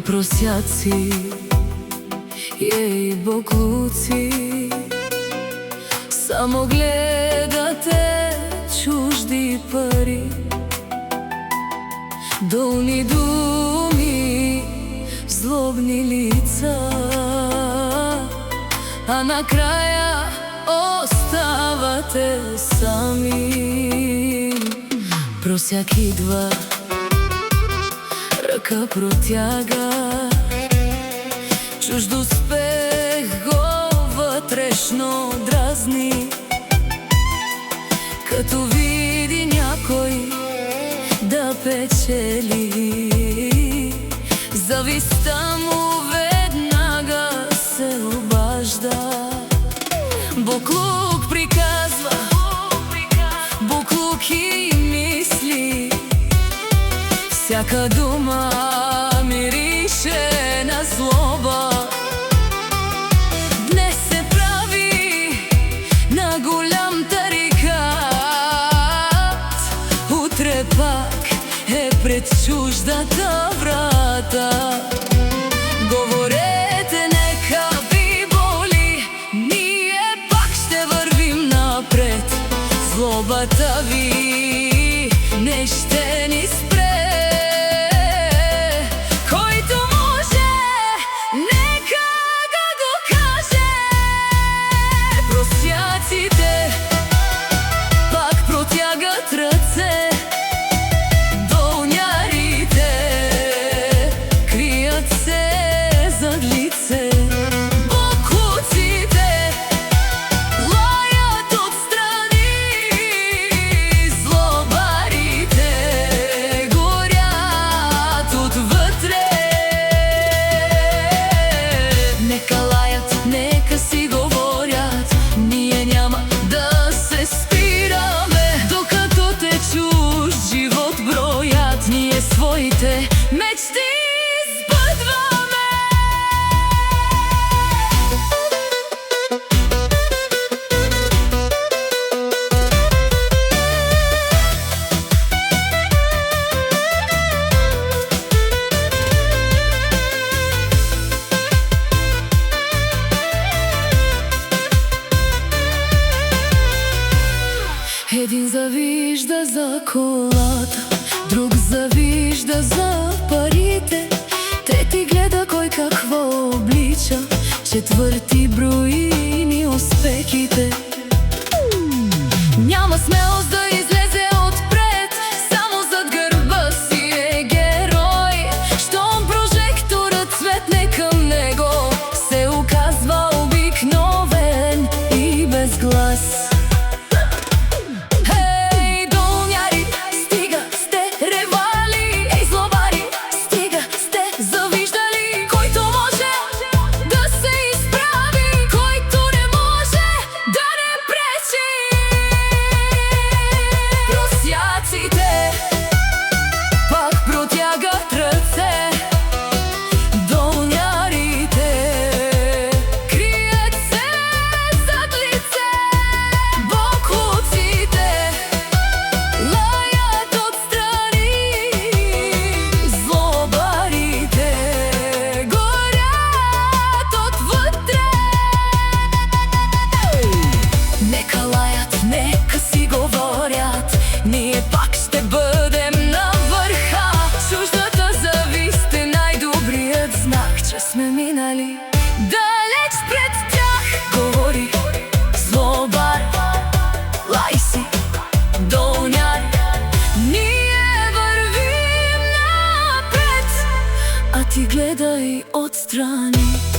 Moji prosjaci jej bokluci, samo gledate čuždi pari, dolni dumi, zlobni lica, a na kraja ostavate sami. Prosjaki dva rъка протяга, чужд успех го вътрешно дразни, като види някой да печели. Завистта му веднага се обажда. Буклук приказва, буклук и мисли, всяка дума мирише на злоба. Днес се прави на голям тарикат, утре пак е пред чуждата врата. Говорете, нека ви боли, ние пак ще вървим напред. Злобата ви не ще ни спре. Нека си говорят, ние няма да се спираме, докато те чужд живот броят, ние своите мечти сбъдваме. Един завижда за колата, друг завижда за парите, трети гледа кой какво облича, четвърти брои ни успехите. Няма смелост да излезе отпред, само зад гърба си е герой. Щом прожекторът светне към него, се оказва обикновен и без глас. Нека си говорят, ние пак ще бъдем на върха. Чуждата завист е най-добрият знак, че сме минали далеч пред тях. Говори злобар, лай си, долняр, ние вървим напред, а ти гледай отстрани.